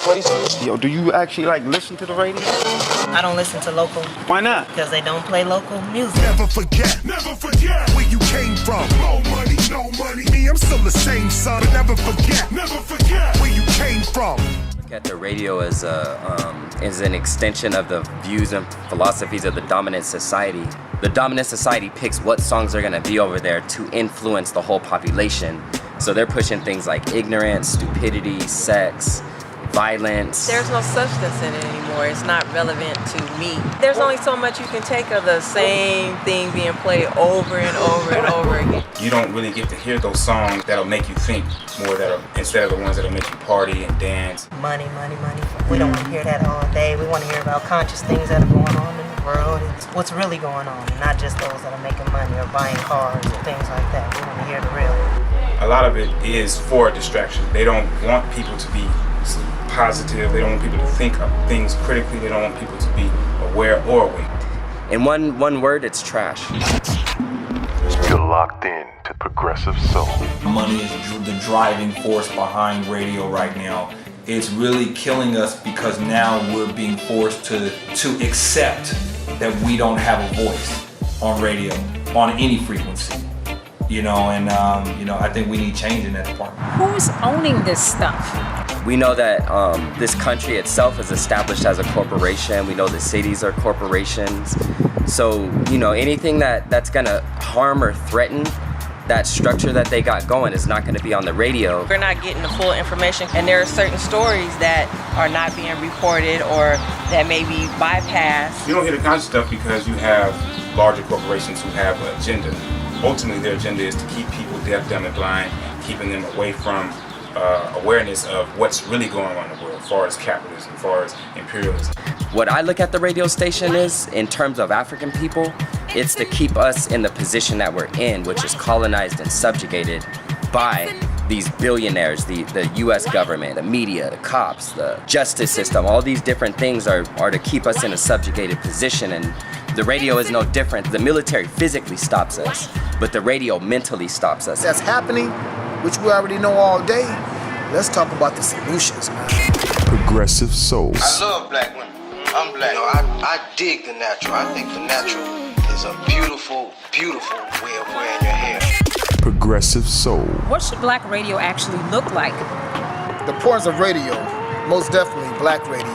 places. Yo, do you actually like listen to the radio? I don't listen to local. Why not? Because they don't play local music. Never forget where you came from. No money, no money. Me, I'm still the same son. But never forget where you came from. Look at the radio as an extension of the views and philosophies of the dominant society. The dominant society picks what songs are gonna be over there to influence the whole population. So they're pushing things like ignorance, stupidity, sex, violence. There's no substance in it anymore. It's not relevant to me. There's only so much you can take of the same thing being played over and over and over again. You don't really get to hear those songs that'll make you think more, instead of the ones that'll make you party and dance. Money, money, money. We don't want to hear that all day. We want to hear about conscious things that are going on in the world. It's what's really going on, and not just those that are making money or buying cars or things like that. We want to hear the real. A lot of it is for a distraction. They don't want people to be positive. They don't want people to think of things critically. They don't want people to be aware or awake. In one word, it's trash. You're locked in to Progressive Soul. Money is the driving force behind radio right now. It's really killing us because now we're being forced to accept that we don't have a voice on radio, on any frequency. I think we need change in that department. Who's owning this stuff? We know that this country itself is established as a corporation. We know the cities are corporations. So, anything that's gonna harm or threaten that structure that they got going is not gonna be on the radio. We're not getting the full information, and there are certain stories that are not being reported or that may be bypassed. You don't hear the conscious stuff because you have larger corporations who have an agenda. Ultimately, their agenda is to keep people deaf, dumb, and blind, keeping them away from awareness of what's really going on in the world, as far as capitalism, as far as imperialism. What I look at the radio station is, in terms of African people, it's to keep us in the position that we're in, which is colonized and subjugated by these billionaires, the US government, the media, the cops, the justice system. All these different things are to keep us in a subjugated position, and the radio is no different. The military physically stops us, but the radio mentally stops us. That's happening, which we already know all day. Let's talk about the solutions, man. Progressive Soul. I love black women. I'm black. I dig the natural. I think the natural is a beautiful, beautiful way of wearing your hair. Progressive Soul. What should black radio actually look like? The importance of radio, most definitely black radio,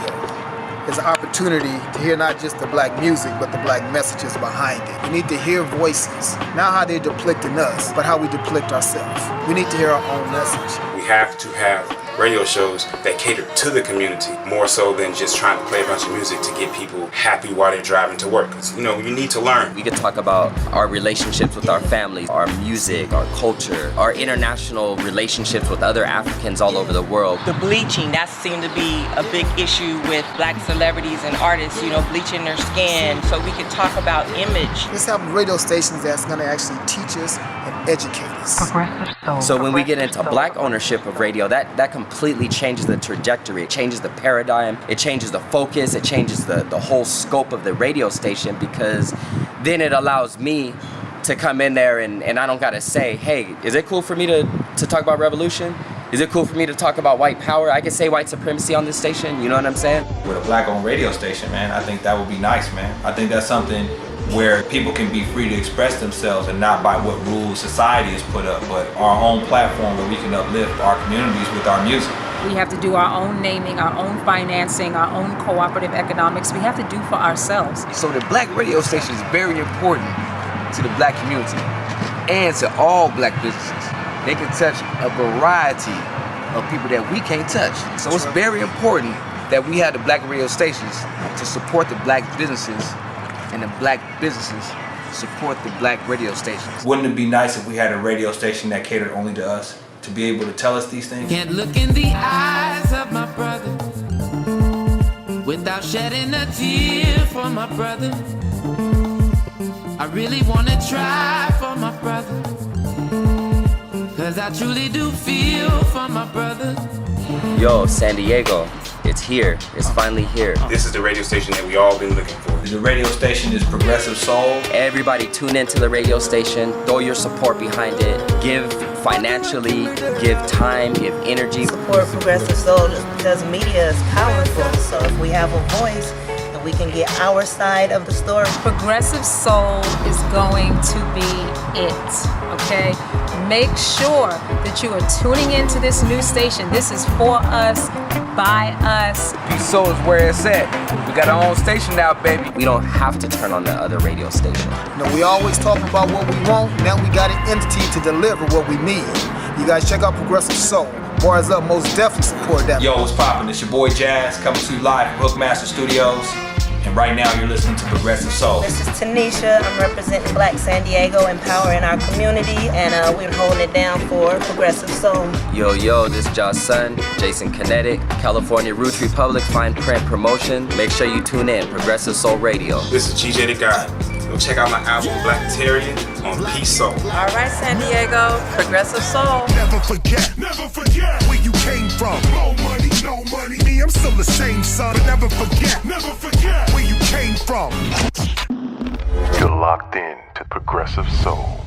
is an opportunity to hear not just the black music, but the black messages behind it. We need to hear voices, not how they're depicting us, but how we depict ourselves. We need to hear our own message. We have to have radio shows that cater to the community more so than just trying to play a bunch of music to get people happy while they're driving to work. Because, you need to learn. We could talk about our relationships with our families, our music, our culture, our international relationships with other Africans all over the world. The bleaching, that seemed to be a big issue with black celebrities and artists, bleaching their skin. So we could talk about image. Let's have radio stations that's going to actually teach us and educate us. Progressive Soul. So when we get into black ownership of radio, that completely changes the trajectory. It changes the paradigm. It changes the focus. It changes the whole scope of the radio station, because then it allows me to come in there and I don't gotta say, hey, is it cool for me to talk about revolution? Is it cool for me to talk about white power? I can say white supremacy on this station, you know what I'm saying? With a black-owned radio station, man, I think that would be nice, man. I think that's something where people can be free to express themselves and not by what rules society has put up, but our own platform where we can uplift our communities with our music. We have to do our own naming, our own financing, our own cooperative economics. We have to do for ourselves. So the black radio station is very important to the black community and to all black businesses. They can touch a variety of people that we can't touch. So it's very important that we have the black radio stations to support the black businesses, and the black businesses support the black radio stations. Wouldn't it be nice if we had a radio station that catered only to us, to be able to tell us these things? Can't look in the eyes of my brother without shedding a tear for my brother. I really wanna try for my brother, 'cause I truly do feel for my brother. Yo, San Diego It's here. It's finally here. This is the radio station that we all been looking for. The radio station is Progressive Soul. Everybody tune into the radio station. Throw your support behind it. Give financially, give time, give energy. Support Progressive Soul just because media is powerful. So if we have a voice, and we can get our side of the story. Progressive Soul is going to be it, okay? Make sure that you are tuning into this new station. This is for us, by us. Psoul is where it's at. We got our own station now, baby. We don't have to turn on the other radio station. We always talk about what we want. Now we got an entity to deliver what we need. You guys check out Progressive Soul. Bars Up, most definitely support that. Yo, what's poppin'? It's your boy Jazz coming to you live from Hookmaster Studios. And right now you're listening to Progressive Soul. This is Tanisha. I'm representing Black San Diego, empowering our community, and we're holding it down for Progressive Soul. Yo, this is Josh Sun, Jason Kinetic, California Roots Republic, Fine Print Promotion. Make sure you tune in, Progressive Soul Radio. This is GJ the God. Go check out my album Blacktarian on Psoul. All right, San Diego, Progressive Soul. Never forget where you came from. No money, no money. Me, I'm still the same son, but never forget where you came from. You're locked in to Progressive Soul.